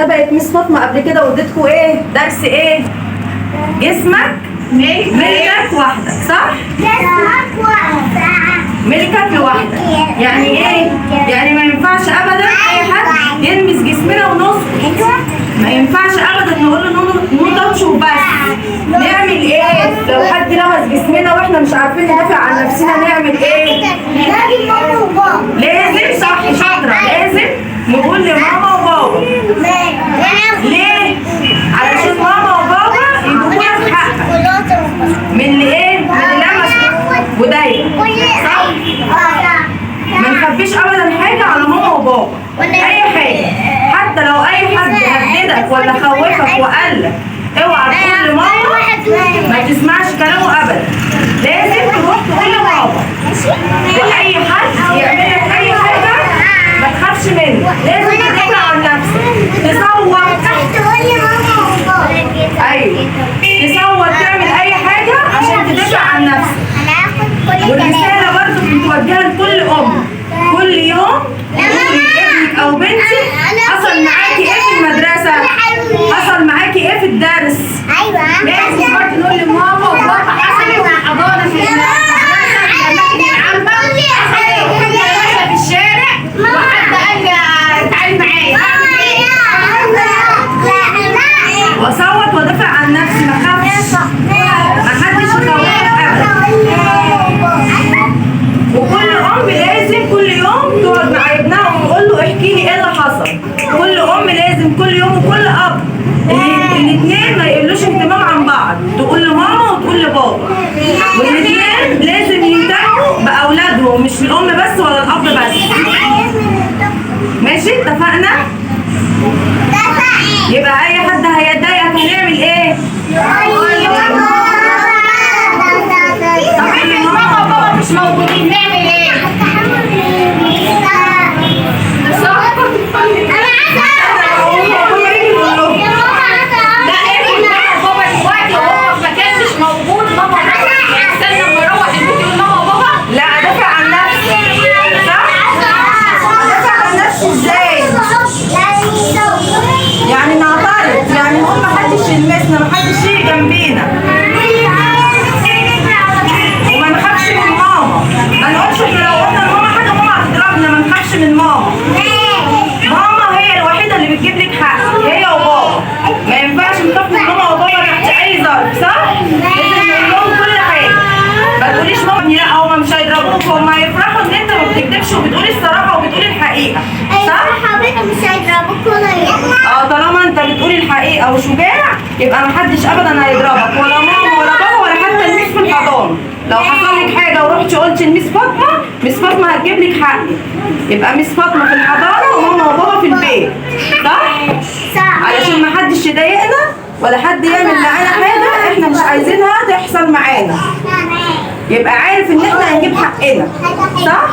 سبقت مس فاطمه قبل كده واديتكم ايه درس ايه؟ جسمك ملكك وحدك، صح؟ جسمك وحدك. ملكك لوحدك. يعني ايه؟ يعني ما ينفعش ابدا اي حد يلمس جسمنا ونسكت. ما ينفعش ابدا نقول له نو تاتش وبس. نعمل ايه؟ لو حد لمس جسمنا واحنا مش عارفين ندافع عن نفسنا نعمل ايه؟ لازم ماما وبابا. لازم، صح شاطرة، لازم نقول لماما وبابا. ليه؟ علشان ماما وبابا يدونا الحق من اللي ايه؟ من اللي لمس ودايق، صح؟ ما نخبيش ابدا حاجة على ماما وبابا. اي حاجة، حتى لو اي حد هددك ولا خوفك وقال لك اوعى تقول لماما، ما تسمعش كلامه ابدا. لازم تروح تقول لماما. واي حد يعمل لك اي حاجه ما تخافش منه، لازم تدافع عن نفسك، تصوت. ايوه، تصوت، تعمل اي حاجه عشان تدافع عن نفسك. والرساله برضه بنتوجهها لكل ام، كل يوم قولي لابنك او بنتك حصل معاكي ايه في المدرسه، حصل معاكي ايه في الدرس. لازم برضه نقول لماما وبابا حصل ايه في الحضانه، في الاماكن العامه، حصل ايه في الشارع، وحد قال لي تعالي معايا واصوت وادافع عن نفسي، ما اخافش، ما حدش يخوفك ابدا. وكل ام لازم كل يوم تقعد مع ابنها وتقول له احكي لي ايه اللي حصل. كل ام لازم كل يوم، وكل اب الاثنين ما يقلوش اهتمام عن بعض، تقول لماما وتقول لبابا، والاثنين لازم يهتموا باولادهم، مش الام بس ولا الاب بس. ماشي، اتفقنا؟ يبقى اي حد هيتضايقك هنعمل ايه؟ طب اللي ماما وبابا مش موجودين نعمل ايه؟ يعني نعترض، يعني نقول محدش يلمسنا، محدش يجي جنبينا، وما نخافش من ماما. ما نقولش احنا لو قلنا لماما حاجه ماما هتضربنا، ما نخافش من ماما. ماما هي الوحيده اللي بتجيب لك حق، هي وبابا. ما ينفعش نخاف من ماما وبابا تحت اي ظرف، صح؟ لازم نقول لهم كل حاجه. ما تقوليش ماما لا هما مش هيضربوك، هما هيفرحوا ان انت ما بتكذبش وبتقولي الصراحه وبتقولي الحقيقه، صح؟ مش هيضربوك ولا طالما انت بتقولي الحقيقه وشجاع يبقى محدش ابدا هيضربك، ولا ماما ولا بابا ولا حتى الميس في الحضانه. لو حصل لك حاجه ورحتي قلتي لميس فاطمه، ميس فاطمه هتجيب لك حقك. يبقى ميس فاطمه في الحضانه وماما وبابا في البيت، صح؟ علشان محدش يضايقنا ولا حد يعمل معانا حاجه احنا مش عايزينها تحصل معانا. يبقى عارف ان احنا هنجيب حقنا، صح؟